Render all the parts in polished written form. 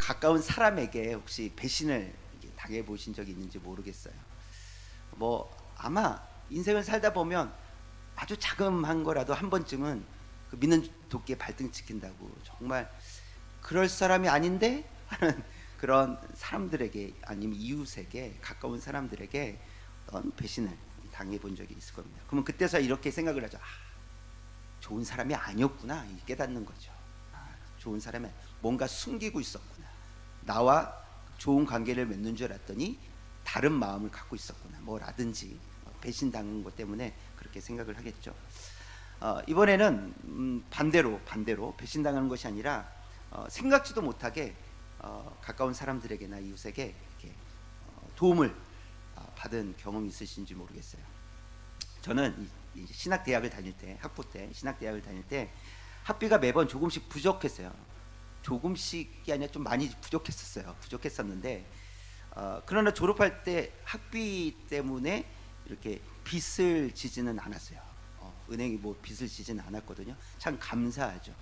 가까운 사람에게 혹시 배신을 당해 보신 적이 있는지 모르겠어요. 뭐 아마 인생을 살다 보면 아주 자그마한 거라도 한 번쯤은 그 믿는 도끼에 발등 찍힌다고, 정말 그럴 사람이 아닌데 하는 그런 사람들에게, 아니면 이웃에게, 가까운 사람들에게 어떤 배신을 당해 본 적이 있을 겁니다. 그러면 그때서 이렇게 생각을 하죠. 좋은 사람이 아니었구나, 깨닫는 거죠. 좋은 사람이 뭔가 숨기고 있었구나, 나와 좋은 관계를 맺는 줄 알았더니 다른 마음을 갖고 있었구나, 뭐라든지 배신당한 것 때문에 그렇게 생각을 하겠죠. 이번에는 반대로 배신당하는 것이 아니라 생각지도 못하게 가까운 사람들에게나 이웃에게 이렇게 도움을 받은 경험이 있으신지 모르겠어요. 저는 이제 신학대학을 다닐 때, 학부 때 신학대학을 다닐 때 학비가 매번 조금씩 부족했어요. 조금씩이 아니라 좀 많이 부족했었는데 그러나 졸업할 때 학비 때문에 이렇게 빚을 지지는 않았어요. 은행이 뭐 빚을 지지는 않았거든요. 참 감사하죠.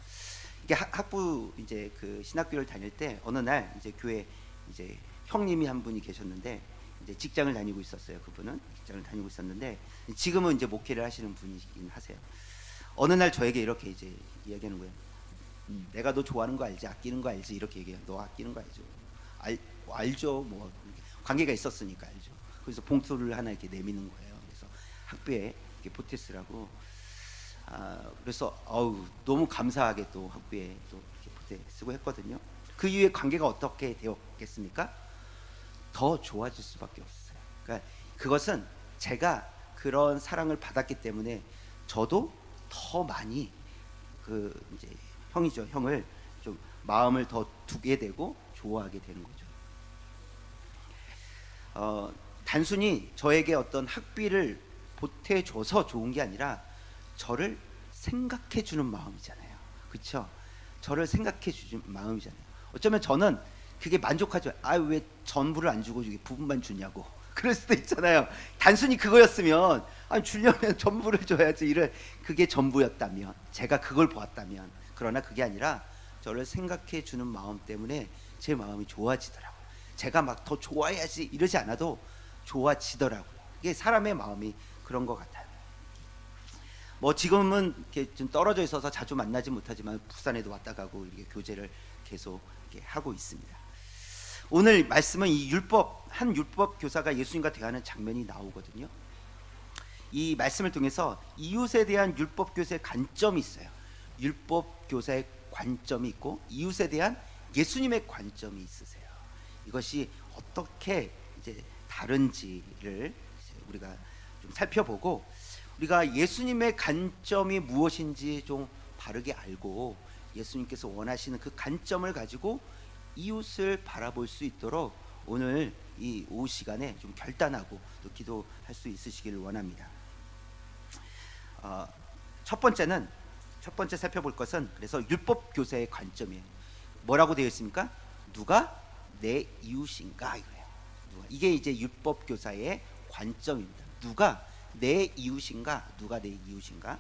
이게 학부 이제 그 신학교를 다닐 때 어느 날 이제 교회 이제 형님이 한 분이 계셨는데, 이제 직장을 다니고 있었어요. 그분은 직장을 다니고 있었는데 지금은 이제 목회를 하시는 분이긴 하세요. 어느 날 저에게 이렇게 이제 이야기하는 거예요. 내가 너 좋아하는 거 알지? 아끼는 거 알지? 이렇게 얘기해요. 너 아끼는 거 알죠? 알죠. 뭐 관계가 있었으니까 알죠. 그래서 봉투를 하나 이렇게 내미는 거예요. 그래서 학비에 이렇게 보태 쓰라고. 그래서 너무 감사하게 또 학비에 또 이렇게 보태 쓰고 했거든요. 그 이후에 관계가 어떻게 되었겠습니까? 더 좋아질 수밖에 없어요. 그러니까 그것은 제가 그런 사랑을 받았기 때문에 저도 더 많이 그 이제 형을 좀 마음을 더 두게 되고 좋아하게 되는 거죠. 단순히 저에게 어떤 학비를 보태줘서 좋은 게 아니라 저를 생각해 주는 마음이잖아요. 그렇죠? 저를 생각해 주는 마음이잖아요. 어쩌면 저는 그게 만족하죠. 왜 전부를 안 주고 부분만 주냐고 그럴 수도 있잖아요. 단순히 그거였으면 주려면 전부를 줘야지, 그게 전부였다면, 제가 그걸 보았다면. 그러나 그게 아니라 저를 생각해 주는 마음 때문에 제 마음이 좋아지더라고요. 제가 막 더 좋아해야지 이러지 않아도 좋아지더라고요. 이게 사람의 마음이 그런 것 같아요. 뭐 지금은 이렇게 좀 떨어져 있어서 자주 만나지 못하지만 부산에도 왔다 가고 이렇게 교제를 계속 이렇게 하고 있습니다. 오늘 말씀은 한 율법 교사가 예수님과 대화하는 장면이 나오거든요. 이 말씀을 통해서 이웃에 대한 율법 교사의 관점이 있어요. 율법 교사의 관점이 있고 이웃에 대한 예수님의 관점이 있으세요. 이것이 어떻게 이제 다른지를 우리가 좀 살펴보고, 우리가 예수님의 관점이 무엇인지 좀 바르게 알고 예수님께서 원하시는 그 관점을 가지고 이웃을 바라볼 수 있도록 오늘 이 오후 시간에 좀 결단하고 또 기도할 수 있으시기를 원합니다. 첫 번째 살펴볼 것은 그래서 율법 교사의 관점이에요. 뭐라고 되어 있습니까? 누가 내 이웃인가 이거예요. 이게 이제 율법 교사의 관점입니다. 누가 내 이웃인가? 누가 내 이웃인가?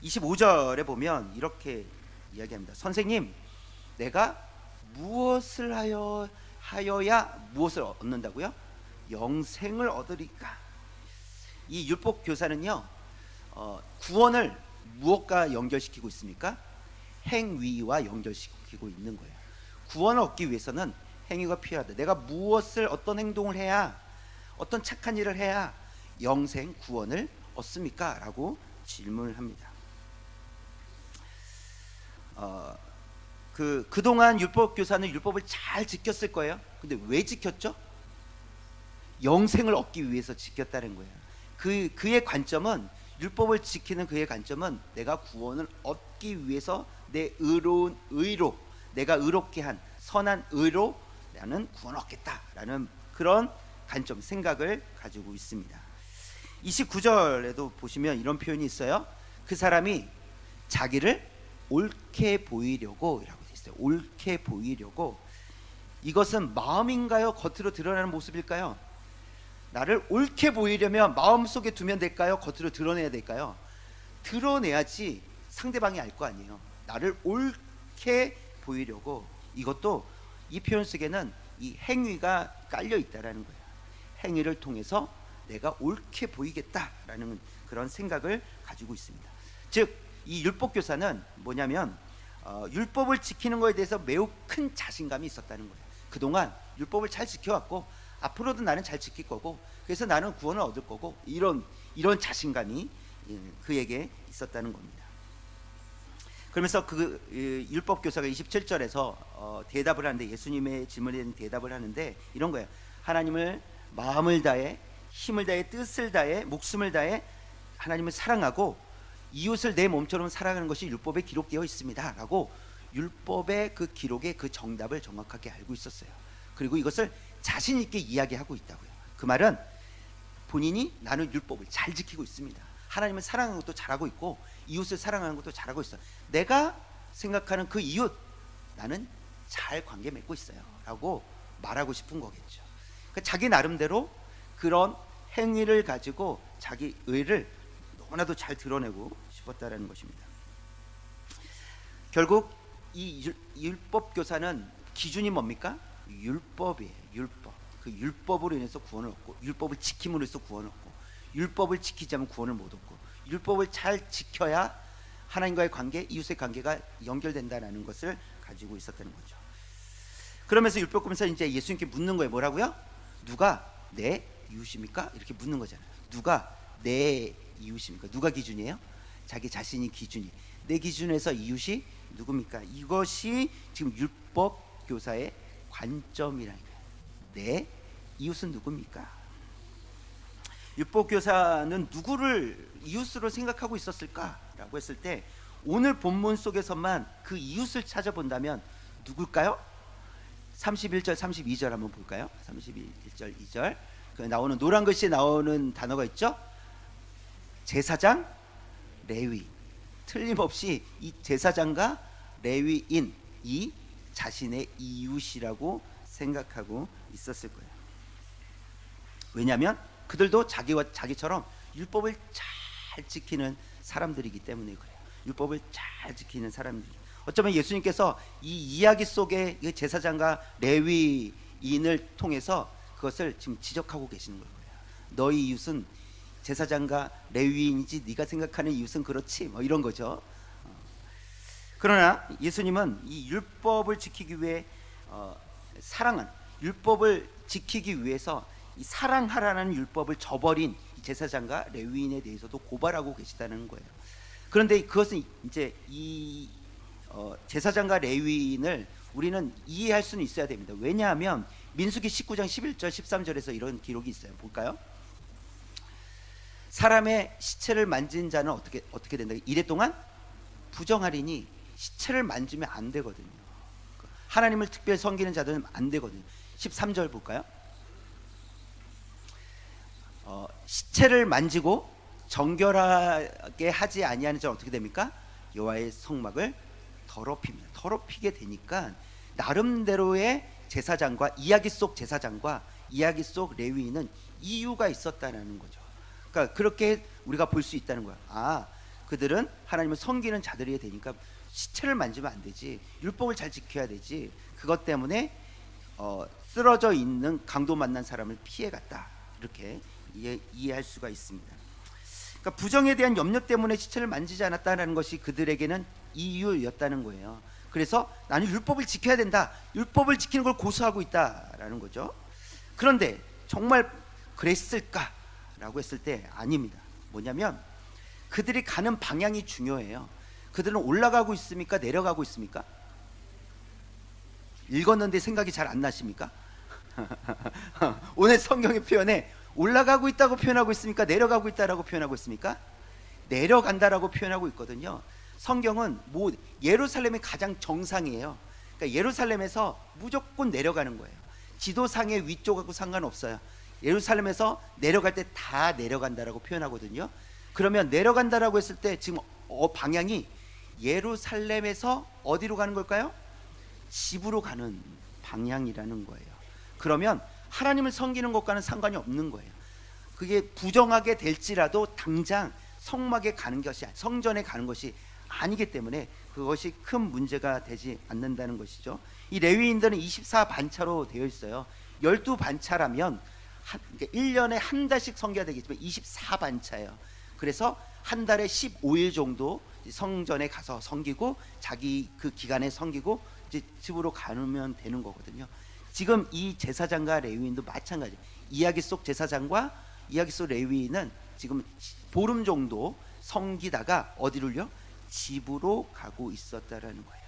25절에 보면 이렇게 이야기합니다. 선생님, 내가 무엇을 하여야 무엇을 얻는다고요? 영생을 얻으리까? 이 율법 교사는요, 구원을 무엇과 연결시키고 있습니까? 행위와 연결시키고 있는 거예요. 구원을 얻기 위해서는 행위가 필요하다. 내가 어떤 행동을 해야, 어떤 착한 일을 해야 영생, 구원을 얻습니까? 라고 질문을 합니다. 그동안 율법 교사는 율법을 잘 지켰을 거예요. 근데 왜 지켰죠? 영생을 얻기 위해서 지켰다는 거예요. 그의 관점은, 율법을 지키는 그의 관점은 내가 구원을 얻기 위해서 내 의로, 내가 의롭게 한 선한 의로 나는 구원을 얻겠다라는 그런 관점, 생각을 가지고 있습니다. 29절에도 보시면 이런 표현이 있어요. 그 사람이 자기를 옳게 보이려고 이라고 되어 있어요. 옳게 보이려고. 이것은 마음인가요? 겉으로 드러나는 모습일까요? 나를 옳게 보이려면 마음속에 두면 될까요? 겉으로 드러내야 될까요? 드러내야지 상대방이 알 거 아니에요. 나를 옳게 보이려고. 이것도 이 표현 속에는 이 행위가 깔려 있다라는 거예요. 행위를 통해서 내가 옳게 보이겠다라는 그런 생각을 가지고 있습니다. 즉, 이 율법 교사는 뭐냐면 율법을 지키는 것에 대해서 매우 큰 자신감이 있었다는 거예요. 그동안 율법을 잘 지켜왔고 앞으로도 나는 잘 지킬 거고, 그래서 나는 구원을 얻을 거고, 이런 자신감이 그에게 있었다는 겁니다. 그러면서 그 율법 교사가 27절에서 대답을 하는데, 예수님의 질문에 대한 대답을 하는데 이런 거예요. 하나님을 마음을 다해, 힘을 다해, 뜻을 다해, 목숨을 다해 하나님을 사랑하고 이웃을 내 몸처럼 사랑하는 것이 율법에 기록되어 있습니다 라고 율법의 그 기록의 그 정답을 정확하게 알고 있었어요. 그리고 이것을 자신 있게 이야기하고 있다고요. 그 말은 본인이 나는 율법을 잘 지키고 있습니다, 하나님을 사랑하는 것도 잘하고 있고 이웃을 사랑하는 것도 잘하고 있어, 내가 생각하는 그 이웃 나는 잘 관계 맺고 있어요 라고 말하고 싶은 거겠죠. 그러니까 자기 나름대로 그런 행위를 가지고 자기 의를 너무나도 잘 드러내고 싶었다라는 것입니다. 결국 이 율법 교사는 기준이 뭡니까? 율법이에요. 율법. 그 율법으로 인해서 구원을 얻고, 율법을 지킴으로 해서 구원을 얻고, 율법을 지키지 않으면 구원을 못 얻고, 율법을 잘 지켜야 하나님과의 관계, 이웃의 관계가 연결된다는 것을 가지고 있었다는 거죠. 그러면서 율법 교사는 이제 예수님께 묻는 거예요. 뭐라고요? 누가 내 이웃입니까? 이렇게 묻는 거잖아요. 누가 내 이웃입니까? 누가 기준이에요? 자기 자신이 기준이. 내 기준에서 이웃이 누굽니까? 이것이 지금 율법 교사의 관점이라는 거예요. 내 이웃은 누굽니까? 율법 교사는 누구를 이웃으로 생각하고 있었을까라고 했을 때, 오늘 본문 속에서만 그 이웃을 찾아본다면 누굴까요? 31절 32절 한번 볼까요? 31절 2절 그 나오는 노란 글씨에 나오는 단어가 있죠? 제사장, 레위. 틀림없이 이 제사장과 레위인이 자신의 이웃이라고 생각하고 있었을 거예요. 왜냐하면 그들도 자기처럼 율법을 잘 지키는 사람들이기 때문에 그래요. 율법을 잘 지키는 사람들. 어쩌면 예수님께서 이 이야기 속에 이 제사장과 레위인을 통해서 그것을 지금 지적하고 계시는 거예요. 너희 이웃은 제사장과 레위인이지 네가 생각하는 이웃은 그렇지, 뭐 이런 거죠. 그러나 예수님은 이 율법을 지키기 위해 사랑은 율법을 지키기 위해서 이 사랑하라는 율법을 저버린 이 제사장과 레위인에 대해서도 고발하고 계시다는 거예요. 그런데 그것은 이제 이 제사장과 레위인을 우리는 이해할 수는 있어야 됩니다. 왜냐하면 민수기 19장 11절 13절에서 이런 기록이 있어요. 볼까요? 사람의 시체를 만진 자는 어떻게 된다? 이래 동안 부정하리니 시체를 만지면 안 되거든요. 하나님을 특별히 섬기는 자들은 안 되거든요. 13절 볼까요? 시체를 만지고 정결하게 하지 아니하는 자는 어떻게 됩니까? 여호와의 성막을 더럽힙니다. 더럽히게 되니까 나름대로의 제사장과 이야기 속 제사장과 이야기 속 레위인은 이유가 있었다는 거죠. 그러니까 그렇게 우리가 볼 수 있다는 거야. 아, 그들은 하나님을 섬기는 자들이 되니까 시체를 만지면 안 되지, 율법을 잘 지켜야 되지, 그것 때문에 쓰러져 있는 강도 만난 사람을 피해갔다, 이렇게 이해할 수가 있습니다. 그러니까 부정에 대한 염려 때문에 시체를 만지지 않았다는 것이 그들에게는 이유였다는 거예요. 그래서 나는 율법을 지켜야 된다, 율법을 지키는 걸 고수하고 있다라는 거죠. 그런데 정말 그랬을까? 라고 했을 때 아닙니다. 뭐냐면 그들이 가는 방향이 중요해요. 그들은 올라가고 있습니까? 내려가고 있습니까? 읽었는데 생각이 잘 안 나십니까? 오늘 성경의 표현에 올라가고 있다고 표현하고 있습니까? 내려가고 있다라고 표현하고 있습니까? 내려간다라고 표현하고 있거든요. 성경은 예루살렘이 가장 정상이에요. 그러니까 예루살렘에서 무조건 내려가는 거예요. 지도상의 위쪽하고 상관없어요. 예루살렘에서 내려갈 때 다 내려간다라고 표현하거든요. 그러면 내려간다라고 했을 때 지금 방향이 예루살렘에서 어디로 가는 걸까요? 집으로 가는 방향이라는 거예요. 그러면 하나님을 섬기는 것과는 상관이 없는 거예요. 그게 부정하게 될지라도 당장 성막에 가는 것이, 성전에 가는 것이 아니기 때문에 그것이 큰 문제가 되지 않는다는 것이죠. 이 레위인들은 24반차로 되어 있어요. 12반차라면 그러니까 1년에 한 달씩 섬겨야 되겠지만 24반차예요. 그래서 한 달에 15일 정도 성전에 가서 섬기고 자기 그 기간에 섬기고 이제 집으로 가면 되는 거거든요. 지금 이 제사장과 레위인도 마찬가지. 이야기 속 제사장과 이야기 속 레위인은 지금 보름 정도 섬기다가 어디를요? 집으로 가고 있었다라는 거예요.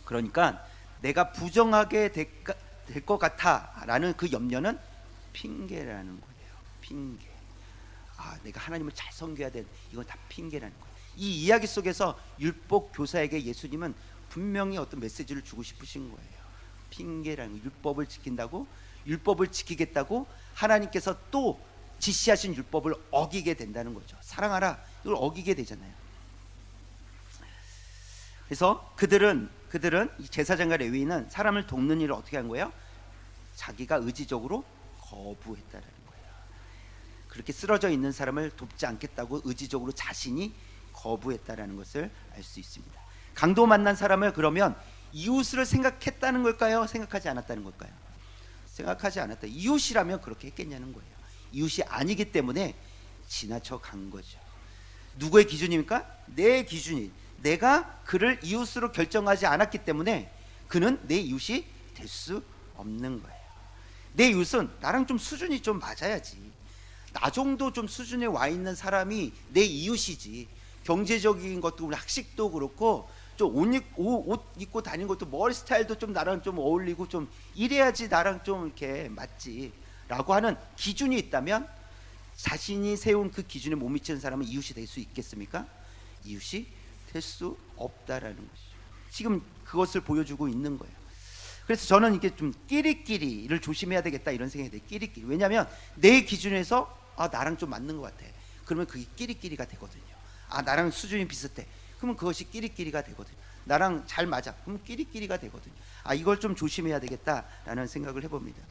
그러니까 내가 부정하게 될 것 같아라는 그 염려는 핑계라는 거예요. 핑계. 내가 하나님을 잘 섬겨야 돼. 이건 다 핑계라는 거예요. 이 이야기 속에서 율법 교사에게 예수님은 분명히 어떤 메시지를 주고 싶으신 거예요. 핑계라는 거예요. 율법을 지킨다고, 율법을 지키겠다고 하나님께서 또 지시하신 율법을 어기게 된다는 거죠. 사랑하라, 이걸 어기게 되잖아요. 그래서 그들은 이 제사장과 레위인은 사람을 돕는 일을 어떻게 한 거예요? 자기가 의지적으로 거부했다라는 거예요. 그렇게 쓰러져 있는 사람을 돕지 않겠다고 의지적으로 자신이 거부했다라는 것을 알 수 있습니다. 강도 만난 사람을 그러면 이웃을 생각했다는 걸까요? 생각하지 않았다는 걸까요? 생각하지 않았다. 이웃이라면 그렇게 했겠냐는 거예요. 이웃이 아니기 때문에 지나쳐 간 거죠. 누구의 기준입니까? 내 기준이. 내가 그를 이웃으로 결정하지 않았기 때문에 그는 내 이웃이 될 수 없는 거예요. 내 이웃은 나랑 좀 수준이 좀 맞아야지. 나 정도 좀 수준에 와 있는 사람이 내 이웃이지. 경제적인 것도 학식도 그렇고 좀 옷 입고 다니는 것도 머리 스타일도 좀 나랑 좀 어울리고 좀 이래야지 나랑 좀 이렇게 맞지 라고 하는 기준이 있다면 자신이 세운 그 기준에 못 미치는 사람은 이웃이 될 수 있겠습니까? 이웃이 될 수 없다라는 것이죠. 지금 그것을 보여주고 있는 거예요. 그래서 저는 이게 좀 끼리끼리를 조심해야 되겠다 이런 생각이 돼요. 끼리끼리. 왜냐하면 내 기준에서 나랑 좀 맞는 것 같아. 그러면 그게 끼리끼리가 되거든요. 나랑 수준이 비슷해. 그러면 그것이 끼리끼리가 되거든요. 나랑 잘 맞아. 그러면 끼리끼리가 되거든요. 이걸 좀 조심해야 되겠다라는 생각을 해봅니다.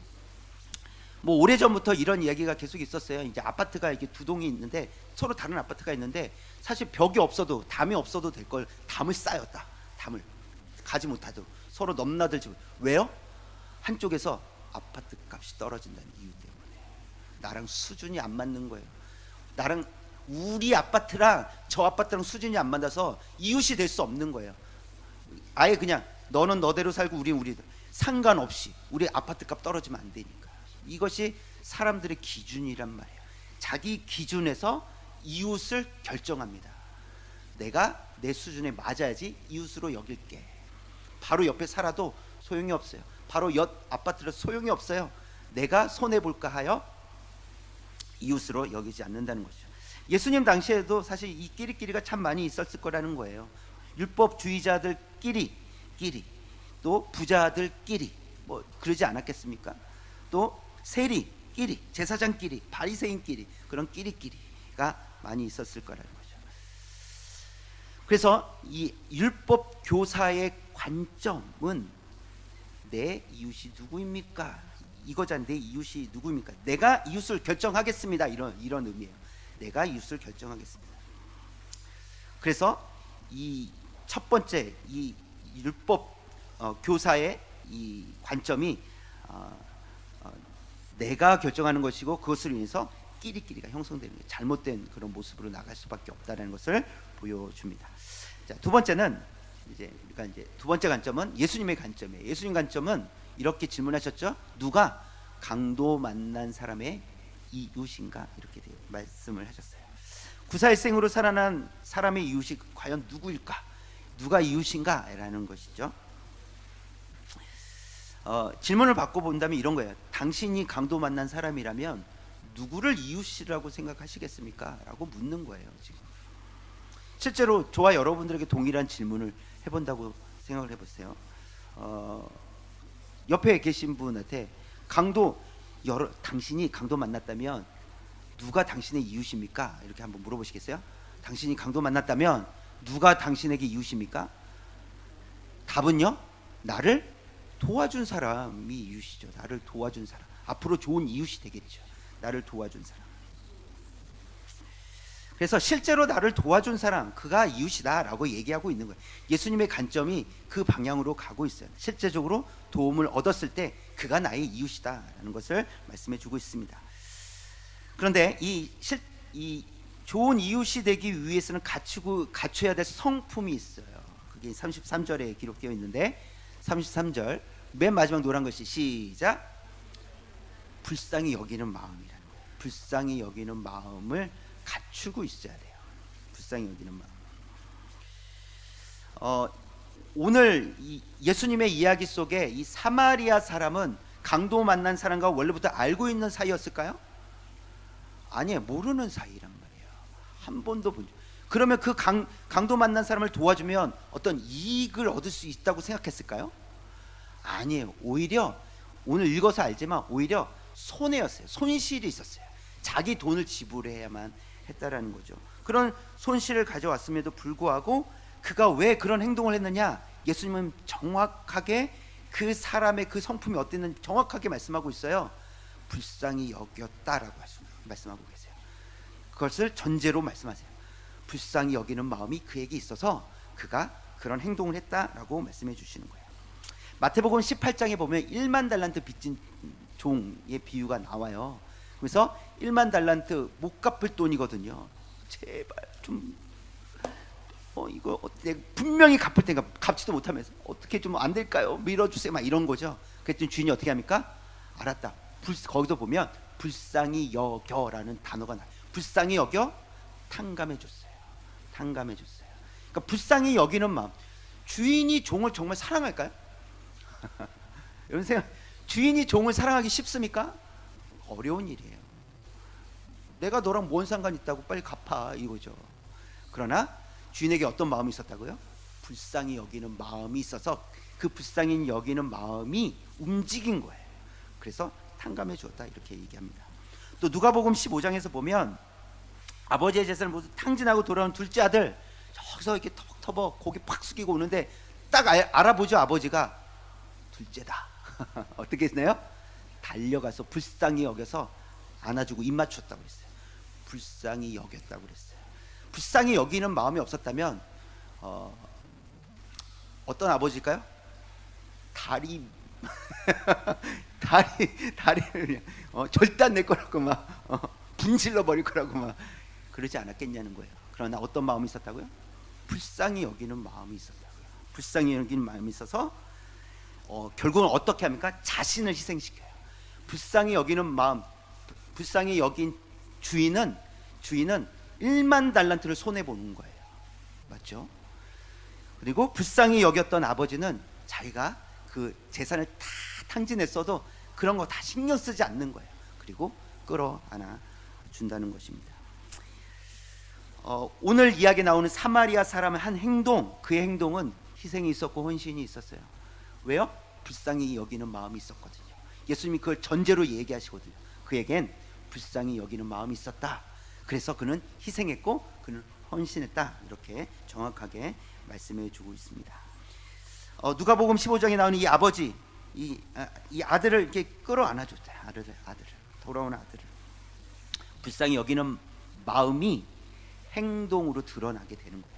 뭐 오래전부터 이런 이야기가 계속 있었어요. 이제 아파트가 이렇게 두 동이 있는데 서로 다른 아파트가 있는데 사실 벽이 없어도 담이 없어도 될 걸 담을 쌓였다. 담을 가지 못하도록 서로 넘나들지. 왜요? 한쪽에서 아파트 값이 떨어진다는 이유 때문에. 나랑 수준이 안 맞는 거예요. 나랑 우리 아파트랑 저 아파트랑 수준이 안 맞아서 이웃이 될 수 없는 거예요. 아예 그냥 너는 너대로 살고 우리는 우리대로. 상관없이 우리 아파트 값 떨어지면 안 되니까. 이것이 사람들의 기준이란 말이에요. 자기 기준에서 이웃을 결정합니다. 내가 내 수준에 맞아야지 이웃으로 여길게. 바로 옆에 살아도 소용이 없어요. 바로 옆 아파트로 소용이 없어요. 내가 손해볼까 하여 이웃으로 여기지 않는다는 것이죠. 예수님 당시에도 사실 이 끼리끼리가 참 많이 있었을 거라는 거예요. 율법주의자들끼리 또 부자들끼리 뭐 그러지 않았겠습니까? 또 세리끼리, 제사장끼리, 바리새인끼리 그런 끼리끼리가 많이 있었을 거라는 거죠. 그래서 이 율법 교사의 관점은 내 이웃이 누구입니까? 이거잖아요. 내 이웃이 누구입니까? 내가 이웃을 결정하겠습니다. 이런 의미예요. 내가 이웃을 결정하겠습니다. 그래서 이 첫 번째 이 율법 교사의 이 관점이 내가 결정하는 것이고 그것으로 인해서 끼리끼리가 형성되는 거예요. 잘못된 그런 모습으로 나갈 수밖에 없다는 것을 보여줍니다. 자, 두 번째는 그러니까 이제 두 번째 관점은 예수님의 관점이에요. 예수님 관점은 이렇게 질문하셨죠. 누가 강도 만난 사람의 이웃인가 이렇게 말씀을 하셨어요. 구사일생으로 살아난 사람의 이웃이 과연 누구일까? 누가 이웃인가? 라는 것이죠. 질문을 바꿔본다면 이런 거예요. 당신이 강도 만난 사람이라면 누구를 이웃이라고 생각하시겠습니까? 라고 묻는 거예요. 지금 실제로 저와 여러분들에게 동일한 질문을 해본다고 생각을 해보세요. 옆에 계신 분한테 당신이 강도 만났다면 누가 당신의 이웃입니까? 이렇게 한번 물어보시겠어요? 당신이 강도 만났다면 누가 당신에게 이웃입니까? 답은요, 나를 도와준 사람이 이웃이죠. 나를 도와준 사람, 앞으로 좋은 이웃이 되겠죠. 나를 도와준 사람. 그래서 실제로 나를 도와준 사람, 그가 이웃이다라고 얘기하고 있는 거예요. 예수님의 관점이 그 방향으로 가고 있어요. 실제적으로 도움을 얻었을 때 그가 나의 이웃이다라는 것을 말씀해 주고 있습니다. 그런데 이 좋은 이웃이 되기 위해서는 갖춰야 될 성품이 있어요. 그게 33절에 기록되어 있는데, 33절 맨 마지막 노란 것이 시작, 불쌍히 여기는 마음이라는 거예요. 불쌍히 여기는 마음을 갖추고 있어야 돼요. 불쌍히 여기는 마음. 오늘 예수님의 이야기 속에 이 사마리아 사람은 강도 만난 사람과 원래부터 알고 있는 사이였을까요? 아니에요. 모르는 사이란 말이에요. 한 번도 본 적. 그러면 그 강도 만난 사람을 도와주면 어떤 이익을 얻을 수 있다고 생각했을까요? 아니에요. 오히려 오늘 읽어서 알지만 오히려 손해였어요. 손실이 있었어요. 자기 돈을 지불해야만 했다라는 거죠. 그런 손실을 가져왔음에도 불구하고 그가 왜 그런 행동을 했느냐, 예수님은 정확하게 그 사람의 그 성품이 어땠는지 정확하게 말씀하고 있어요. 불쌍히 여겼다라고 말씀하고 계세요. 그것을 전제로 말씀하세요. 불쌍히 여기는 마음이 그에게 있어서 그가 그런 행동을 했다라고 말씀해 주시는 거예요. 마태복음 18장에 보면 1만 달란트 빚진 종의 비유가 나와요. 그래서 1만 달란트 못 갚을 돈이거든요. 제발 좀 이거 내가 분명히 갚을 테니까 갚지도 못하면서 어떻게 좀 안 될까요? 밀어주세요. 막 이런 거죠. 그랬더니 주인이 어떻게 합니까? 알았다. 거기서 보면 불쌍히 여겨라는 단어가 나요. 불쌍히 여겨 탕감해 줬어요. 탕감해 줬어요. 그러니까 불쌍히 여기는 마음. 주인이 종을 정말 사랑할까요? 여러분 생각, 주인이 종을 사랑하기 쉽습니까? 어려운 일이에요. 내가 너랑 뭔 상관 있다고, 빨리 갚아, 이거죠. 그러나 주인에게 어떤 마음이 있었다고요? 불쌍히 여기는 마음이 있어서 그 불쌍히 여기는 마음이 움직인 거예요. 그래서 탕감해 주었다, 이렇게 얘기합니다. 또 누가복음 15장에서 보면 아버지의 제사를 모두 탕진하고 돌아온 둘째 아들, 여기서 이렇게 터벅터벅 고개 팍 숙이고 오는데 딱 알아보죠. 아버지가 둘째다. 어떻게 했나요? 달려가서 불쌍히 여겨서 안아주고 입 맞췄다고 그랬어요. 불쌍히 여겼다고 그랬어요. 불쌍히 여기는 마음이 없었다면 어떤 아버지일까요? 다리를 그냥 절대 안 낼 거라고 막 분질러 버릴 거라고 막 그러지 않았겠냐는 거예요. 그러나 어떤 마음이 있었다고요? 불쌍히 여기는 마음이 있었다고요. 불쌍히 여기는 마음이 있어서 결국은 어떻게 합니까? 자신을 희생시켜요. 불쌍히 여기는 마음, 불쌍히 여긴 주인은 1만 달란트를 손해 보는 거예요. 맞죠? 그리고 불쌍히 여겼던 아버지는 자기가 그 재산을 다 탕진했어도 그런 거 다 신경 쓰지 않는 거예요. 그리고 끌어안아 준다는 것입니다. 오늘 이야기에 나오는 사마리아 사람의 한 행동, 그의 행동은 희생이 있었고 헌신이 있었어요. 왜요? 불쌍히 여기는 마음이 있었거든요. 예수님이 그걸 전제로 얘기하시거든요. 그에겐 불쌍히 여기는 마음이 있었다. 그래서 그는 희생했고 그는 헌신했다. 이렇게 정확하게 말씀해 주고 있습니다. 누가복음 15장에 나오는 이 아버지, 이 아들을 이렇게 끌어안아줬다. 아들을 돌아온 아들을 불쌍히 여기는 마음이 행동으로 드러나게 되는 거예요.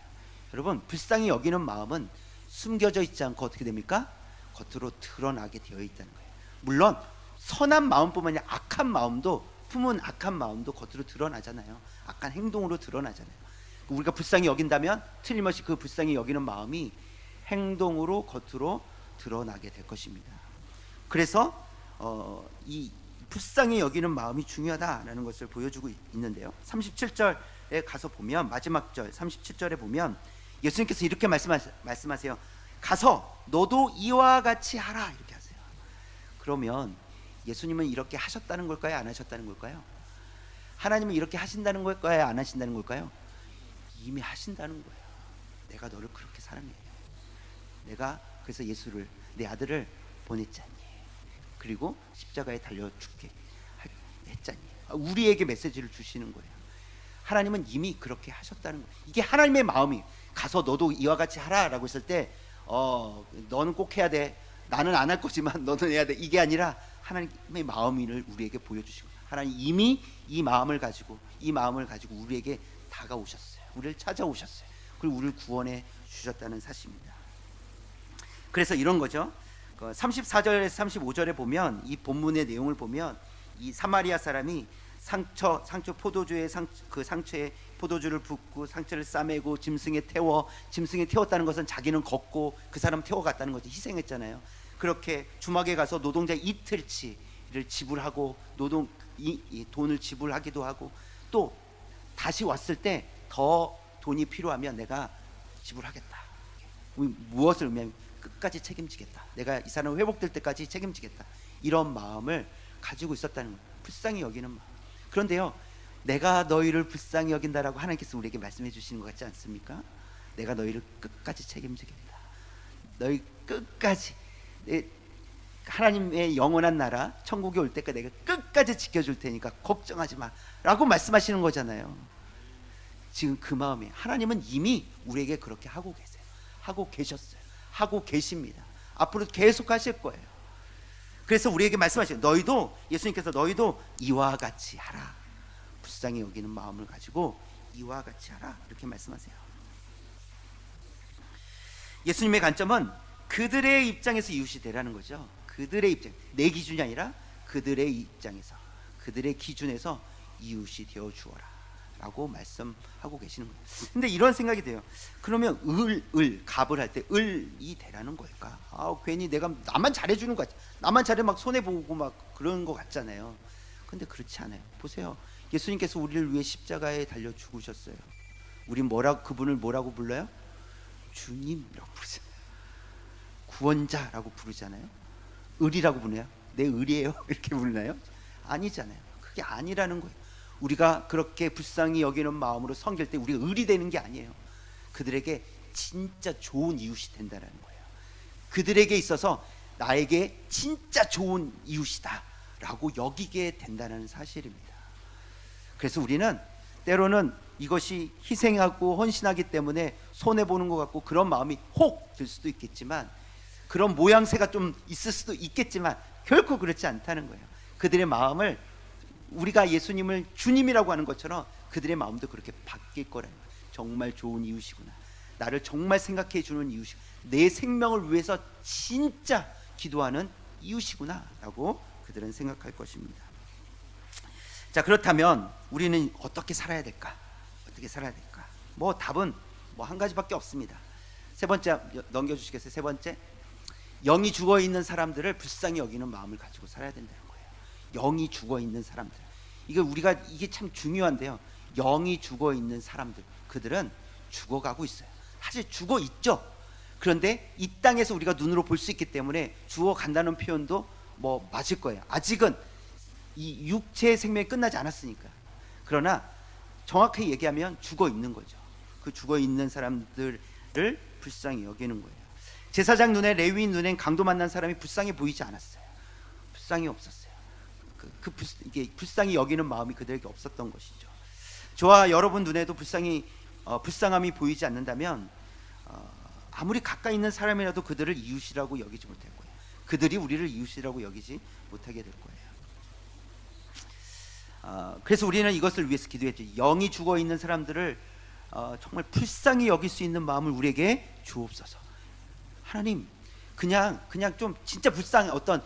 여러분, 불쌍히 여기는 마음은 숨겨져 있지 않고 어떻게 됩니까? 겉으로 드러나게 되어 있다는 거예요. 물론 선한 마음뿐만 아니라 악한 마음도, 품은 악한 마음도 겉으로 드러나잖아요. 악한 행동으로 드러나잖아요. 우리가 불쌍히 여긴다면 틀림없이 그 불쌍히 여기는 마음이 행동으로 겉으로 드러나게 될 것입니다. 그래서 이 불쌍히 여기는 마음이 중요하다라는 것을 보여주고 있는데요. 37절에 가서 보면, 마지막 절 37절에 보면 예수님께서 이렇게 말씀하세요. 가서 너도 이와 같이 하라, 이렇게 하세요. 그러면 예수님은 이렇게 하셨다는 걸까요? 안 하셨다는 걸까요? 하나님은 이렇게 하신다는 걸까요? 안 하신다는 걸까요? 이미 하신다는 거예요. 내가 너를 그렇게 사랑해. 내가 그래서 예수를, 내 아들을 보냈잖니. 그리고 십자가에 달려 죽게 했잖니. 우리에게 메시지를 주시는 거예요. 하나님은 이미 그렇게 하셨다는 거예요. 이게 하나님의 마음이, 가서 너도 이와 같이 하라라고 했을 때 너는 꼭 해야 돼, 나는 안 할 거지만 너는 해야 돼, 이게 아니라 하나님의 마음을 우리에게 보여주시고, 하나님 이미 이 마음을 가지고 우리에게 다가오셨어요. 우리를 찾아오셨어요. 그리고 우리를 구원해 주셨다는 사실입니다. 그래서 이런 거죠. 34절에서 35절에 보면, 이 본문의 내용을 보면, 이 사마리아 사람이 상처 포도주에 그 상처에 포도주를 붓고 상처를 싸매고 짐승에 태웠다는 것은 자기는 걷고 그 사람 태워갔다는 거죠. 희생했잖아요. 그렇게 주막에 가서 노동자 이틀치를 지불하고 돈을 지불하기도 하고, 또 다시 왔을 때 더 돈이 필요하면 내가 지불하겠다. 무엇을 의미하면 끝까지 책임지겠다. 내가 이 사람 회복될 때까지 책임지겠다. 이런 마음을 가지고 있었다는 거예요. 불쌍히 여기는 마음. 그런데요, 내가 너희를 불쌍히 여긴다라고 하나님께서 우리에게 말씀해 주시는 것 같지 않습니까? 내가 너희를 끝까지 책임지겠다. 너희 끝까지, 하나님의 영원한 나라 천국에 올 때까지 내가 끝까지 지켜줄 테니까 걱정하지 마 라고 말씀하시는 거잖아요. 지금 그 마음이, 하나님은 이미 우리에게 그렇게 하고 계세요. 하고 계셨어요. 하고 계십니다. 앞으로 계속 하실 거예요. 그래서 우리에게 말씀하시죠. 예수님께서 너희도 이와 같이 하라. 불쌍히 여기는 마음을 가지고 이와 같이 하라, 이렇게 말씀하세요. 예수님의 관점은 그들의 입장에서 이웃이 되라는 거죠. 그들의 입장, 내 기준이 아니라 그들의 입장에서, 그들의 기준에서 이웃이 되어 주어라 라고 말씀하고 계시는 거예요. 근데 이런 생각이 돼요. 그러면 갑을 할 때 을이 되라는 걸까? 괜히 내가 나만 잘해주는 것 같아. 나만 잘해 막 손해보고 막 그런 것 같잖아요. 근데 그렇지 않아요. 보세요. 예수님께서 우리를 위해 십자가에 달려 죽으셨어요. 우린 그분을 뭐라고 불러요? 주님이라고 부르잖아요. 구원자라고 부르잖아요. 을이라고 부르나요? 내 을이에요? 이렇게 부르나요? 아니잖아요. 그게 아니라는 거예요. 우리가 그렇게 불쌍히 여기는 마음으로 섬길 때 우리가 을이 되는 게 아니에요. 그들에게 진짜 좋은 이웃이 된다는 거예요. 그들에게 있어서 나에게 진짜 좋은 이웃이다 라고 여기게 된다는 사실입니다. 그래서 우리는 때로는 이것이 희생하고 헌신하기 때문에 손해보는 것 같고 그런 마음이 혹 들 수도 있겠지만, 그런 모양새가 좀 있을 수도 있겠지만 결코 그렇지 않다는 거예요. 그들의 마음을, 우리가 예수님을 주님이라고 하는 것처럼 그들의 마음도 그렇게 바뀔 거라는 거예요. 정말 좋은 이웃이구나, 나를 정말 생각해 주는 이웃이구나, 내 생명을 위해서 진짜 기도하는 이웃이구나 라고 그들은 생각할 것입니다. 자, 그렇다면 우리는 어떻게 살아야 될까? 어떻게 살아야 될까? 답은 한 가지밖에 없습니다. 세 번째 넘겨주시겠어요? 세 번째, 영이 죽어 있는 사람들을 불쌍히 여기는 마음을 가지고 살아야 된다는 거예요. 영이 죽어 있는 사람들, 이게 참 중요한데요. 영이 죽어 있는 사람들, 그들은 죽어가고 있어요. 사실 죽어 있죠. 그런데 이 땅에서 우리가 눈으로 볼 수 있기 때문에 죽어간다는 표현도 맞을 거예요. 아직은 이 육체의 생명이 끝나지 않았으니까. 그러나 정확히 얘기하면 죽어 있는 거죠. 그 죽어 있는 사람들을 불쌍히 여기는 거예요. 제사장 눈에, 레위인 눈엔 강도 만난 사람이 불쌍히 보이지 않았어요. 불쌍히 없었어요. 이게 불쌍히 여기는 마음이 그들에게 없었던 것이죠. 저와 여러분 눈에도 불쌍함이 보이지 않는다면 아무리 가까이 있는 사람이라도 그들을 이웃이라고 여기지 못할 거예요. 그들이 우리를 이웃이라고 여기지 못하게 될 거예요. 그래서 우리는 이것을 위해서 기도했죠. 영이 죽어 있는 사람들을 정말 불쌍히 여길 수 있는 마음을 우리에게 주옵소서. 하나님, 그냥 좀 진짜 어떤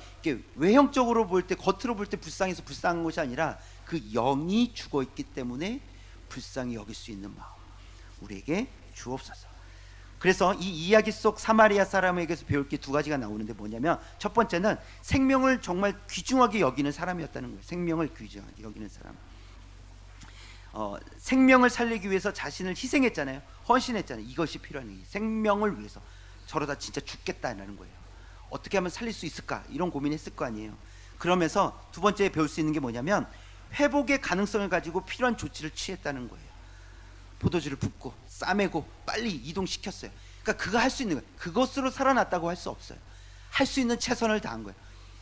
외형적으로 볼 때, 겉으로 볼 때 불쌍해서 불쌍한 것이 아니라 그 영이 죽어 있기 때문에 불쌍히 여길 수 있는 마음 우리에게 주옵소서. 그래서 이 이야기 속 사마리아 사람에게서 배울 게 두 가지가 나오는데 뭐냐면, 첫 번째는 생명을 정말 귀중하게 여기는 사람이었다는 거예요. 생명을 귀중하게 여기는 사람. 생명을 살리기 위해서 자신을 희생했잖아요. 헌신했잖아요. 이것이 필요한 거예요. 생명을 위해서 저러다 진짜 죽겠다는 거예요. 어떻게 하면 살릴 수 있을까? 이런 고민했을 거 아니에요. 그러면서 두 번째 배울 수 있는 게 뭐냐면, 회복의 가능성을 가지고 필요한 조치를 취했다는 거예요. 포도주를 붓고 싸매고 빨리 이동시켰어요. 그러니까 그거 할 수 있는 거예요. 그것으로 살아났다고 할 수 없어요. 할 수 있는 최선을 다한 거예요.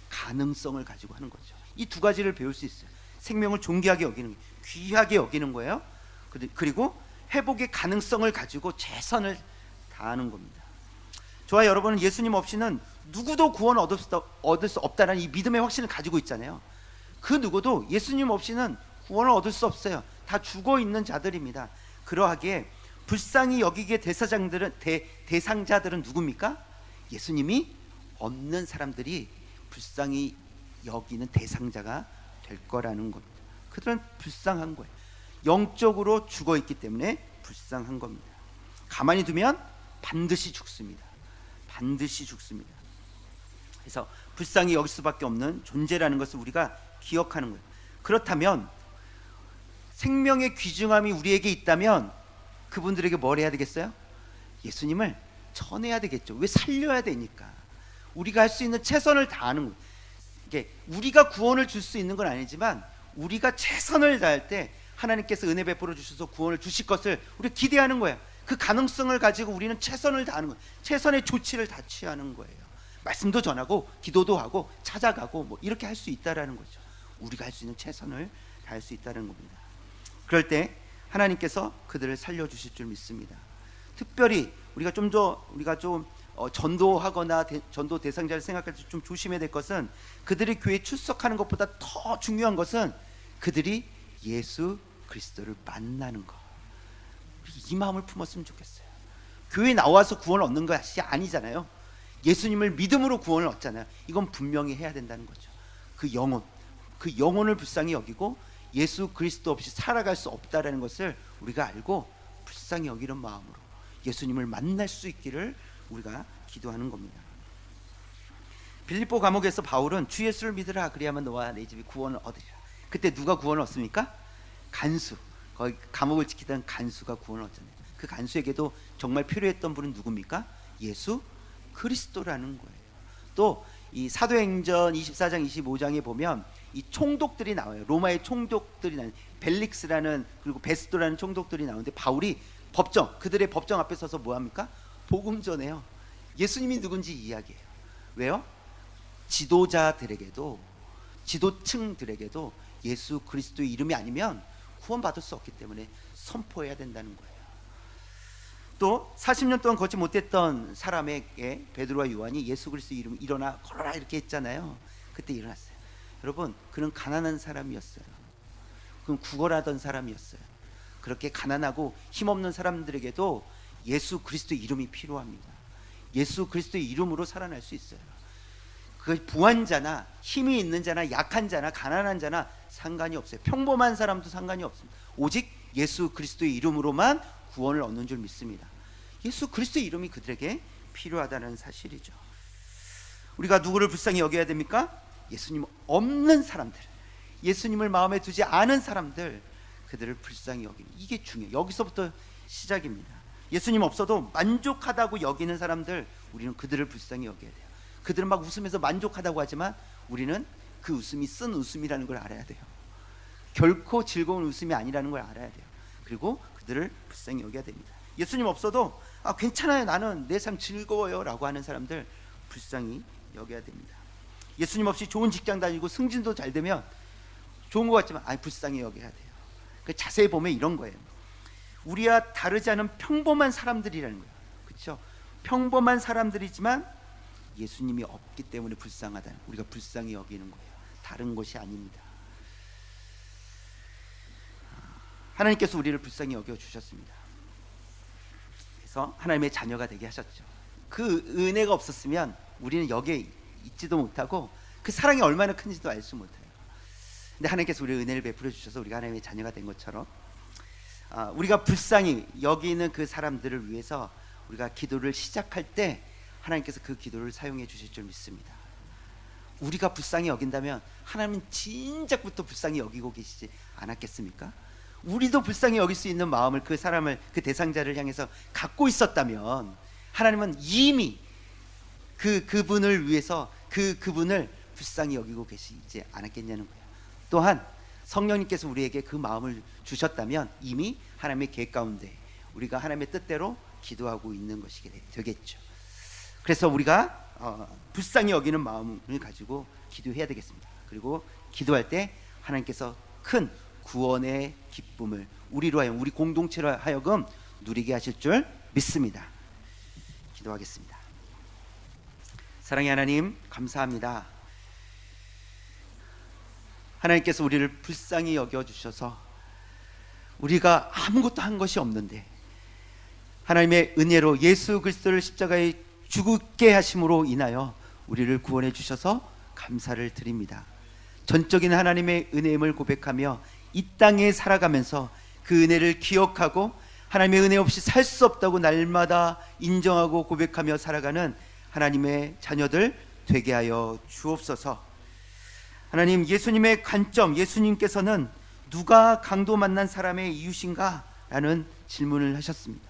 가능성을 가지고 하는 거죠. 이 두 가지를 배울 수 있어요. 생명을 존귀하게 여기는 거예요. 귀하게 여기는 거예요. 그리고 회복의 가능성을 가지고 최선을 다하는 겁니다. 저와 여러분은 예수님 없이는 누구도 구원을 얻을 수 없다는 이 믿음의 확신을 가지고 있잖아요. 그 누구도 예수님 없이는 구원을 얻을 수 없어요. 다 죽어 있는 자들입니다. 그러하기에 불쌍히 여기게 대상자들은 누굽니까? 예수님이 없는 사람들이 불쌍히 여기는 대상자가 될 거라는 겁니다. 그들은 불쌍한 거예요. 영적으로 죽어 있기 때문에 불쌍한 겁니다. 가만히 두면 반드시 죽습니다. 반드시 죽습니다. 그래서 불쌍히 여길 수밖에 없는 존재라는 것을 우리가 기억하는 거예요. 그렇다면 생명의 귀중함이 우리에게 있다면 그분들에게 뭘 해야 되겠어요? 예수님을 전해야 되겠죠. 왜? 살려야 되니까. 우리가 할 수 있는 최선을 다하는 거예요. 이게 우리가 구원을 줄 수 있는 건 아니지만 우리가 최선을 다할 때 하나님께서 은혜 베풀어 주셔서 구원을 주실 것을 우리가 기대하는 거예요. 그 가능성을 가지고 우리는 최선을 다하는 거예요. 최선의 조치를 다 취하는 거예요. 말씀도 전하고 기도도 하고 찾아가고 뭐 이렇게 할 수 있다라는 거죠. 우리가 할 수 있는 최선을 다할 수 있다는 겁니다. 그럴 때 하나님께서 그들을 살려주실 줄 믿습니다. 특별히 우리가 좀 전도하거나 전도 대상자를 생각할 때 좀 조심해야 될 것은 그들이 교회에 출석하는 것보다 더 중요한 것은 그들이 예수 그리스도를 만나는 것. 이 마음을 품었으면 좋겠어요. 교회에 나와서 구원을 얻는 것이 아니잖아요. 예수님을 믿음으로 구원을 얻잖아요. 이건 분명히 해야 된다는 거죠. 그 영혼을 불쌍히 여기고 예수 그리스도 없이 살아갈 수 없다라는 것을 우리가 알고 불쌍히 여기는 마음으로 예수님을 만날 수 있기를 우리가 기도하는 겁니다. 빌립보 감옥에서 바울은 주 예수를 믿으라 그리하면 너와 내 집이 구원을 얻으리라. 그때 누가 구원을 얻습니까? 간수, 거기 감옥을 지키던 간수가 구원을 얻잖아요. 그 간수에게도 정말 필요했던 분은 누굽니까? 예수 그리스도라는 거예요. 또 이 사도행전 24장 25장에 보면 이 총독들이 나와요. 로마의 총독들이 나와요. 벨릭스라는 그리고 베스도라는 총독들이 나오는데 바울이 그들의 법정 앞에 서서 뭐합니까? 복음 전해요. 예수님이 누군지 이야기해요. 왜요? 지도자들에게도 지도층들에게도 예수 그리스도의 이름이 아니면 구원받을 수 없기 때문에 선포해야 된다는 거예요. 또 40년 동안 걷지 못했던 사람에게 베드로와 요한이 예수 그리스도의 이름 일어나 걸어라 이렇게 했잖아요. 그때 일어났어요. 여러분, 그는 가난한 사람이었어요. 그는 구걸하던 사람이었어요. 그렇게 가난하고 힘없는 사람들에게도 예수 그리스도의 이름이 필요합니다. 예수 그리스도의 이름으로 살아날 수 있어요. 그 부한 자나 힘이 있는 자나 약한 자나 가난한 자나 상관이 없어요. 평범한 사람도 상관이 없습니다. 오직 예수 그리스도의 이름으로만 구원을 얻는 줄 믿습니다. 예수 그리스도의 이름이 그들에게 필요하다는 사실이죠. 우리가 누구를 불쌍히 여겨야 됩니까? 예수님 없는 사람들, 예수님을 마음에 두지 않은 사람들, 그들을 불쌍히 여기는, 이게 중요해요. 여기서부터 시작입니다. 예수님 없어도 만족하다고 여기는 사람들, 우리는 그들을 불쌍히 여겨야 돼요. 그들은 막 웃으면서 만족하다고 하지만 우리는 그 웃음이 쓴 웃음이라는 걸 알아야 돼요. 결코 즐거운 웃음이 아니라는 걸 알아야 돼요. 그리고 그들을 불쌍히 여겨야 됩니다. 예수님 없어도 괜찮아요, 나는 내 삶 즐거워요 라고 하는 사람들 불쌍히 여겨야 됩니다. 예수님 없이 좋은 직장 다니고 승진도 잘 되면 좋은 것 같지만 불쌍히 여겨야 돼요. 자세히 보면 이런 거예요. 우리와 다르지 않은 평범한 사람들이라는 거예요. 그렇죠? 평범한 사람들이지만 예수님이 없기 때문에 불쌍하다. 우리가 불쌍히 여기는 거예요. 다른 것이 아닙니다. 하나님께서 우리를 불쌍히 여겨 주셨습니다. 그래서 하나님의 자녀가 되게 하셨죠. 그 은혜가 없었으면 우리는 여기에 있지도 못하고 그 사랑이 얼마나 큰지도 알 수 못해요. 근데 하나님께서 우리의 은혜를 베풀어 주셔서 우리가 하나님의 자녀가 된 것처럼 우리가 불쌍히 여기는 그 사람들을 위해서 우리가 기도를 시작할 때 하나님께서 그 기도를 사용해 주실 줄 믿습니다. 우리가 불쌍히 여긴다면 하나님은 진작부터 불쌍히 여기고 계시지 않았겠습니까? 우리도 불쌍히 여길 수 있는 마음을 그 사람을, 그 대상자를 향해서 갖고 있었다면 하나님은 이미 그분을 위해서 그분을 불쌍히 여기고 계시지 않았겠냐는 거예요. 또한 성령님께서 우리에게 그 마음을 주셨다면 이미 하나님의 계획 가운데 우리가 하나님의 뜻대로 기도하고 있는 것이 되겠죠. 그래서 우리가 불쌍히 여기는 마음을 가지고 기도해야 되겠습니다. 그리고 기도할 때 하나님께서 큰 구원의 기쁨을 우리로 하여금, 우리 공동체로 하여금 누리게 하실 줄 믿습니다. 기도하겠습니다. 사랑의 하나님, 감사합니다. 하나님께서 우리를 불쌍히 여겨주셔서 우리가 아무것도 한 것이 없는데 하나님의 은혜로 예수 그리스도를 십자가에 죽게 하심으로 인하여 우리를 구원해 주셔서 감사를 드립니다. 전적인 하나님의 은혜임을 고백하며 이 땅에 살아가면서 그 은혜를 기억하고 하나님의 은혜 없이 살 수 없다고 날마다 인정하고 고백하며 살아가는 하나님의 자녀들 되게 하여 주옵소서. 하나님, 예수님의 관점, 예수님께서는 누가 강도 만난 사람의 이웃인가? 라는 질문을 하셨습니다.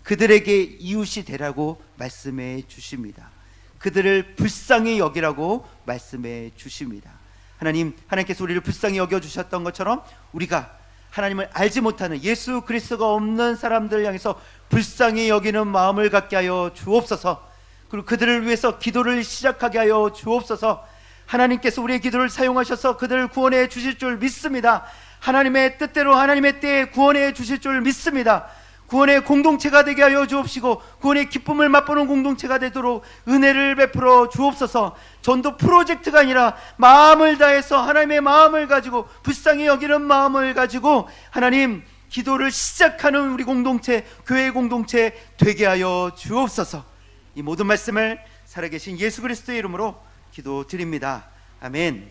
그들에게 이웃이 되라고 말씀해 주십니다. 그들을 불쌍히 여기라고 말씀해 주십니다. 하나님께서 우리를 불쌍히 여겨주셨던 것처럼 우리가 하나님을 알지 못하는 예수 그리스도가 없는 사람들 향해서 불쌍히 여기는 마음을 갖게 하여 주옵소서. 그리고 그들을 위해서 기도를 시작하게 하여 주옵소서. 하나님께서 우리의 기도를 사용하셔서 그들을 구원해 주실 줄 믿습니다. 하나님의 뜻대로 하나님의 때에 구원해 주실 줄 믿습니다. 구원의 공동체가 되게 하여 주옵시고 구원의 기쁨을 맛보는 공동체가 되도록 은혜를 베풀어 주옵소서. 전도 프로젝트가 아니라 마음을 다해서 하나님의 마음을 가지고 불쌍히 여기는 마음을 가지고 하나님 기도를 시작하는 우리 공동체, 교회 공동체 되게 하여 주옵소서. 이 모든 말씀을 살아계신 예수 그리스도의 이름으로 기도드립니다. 아멘.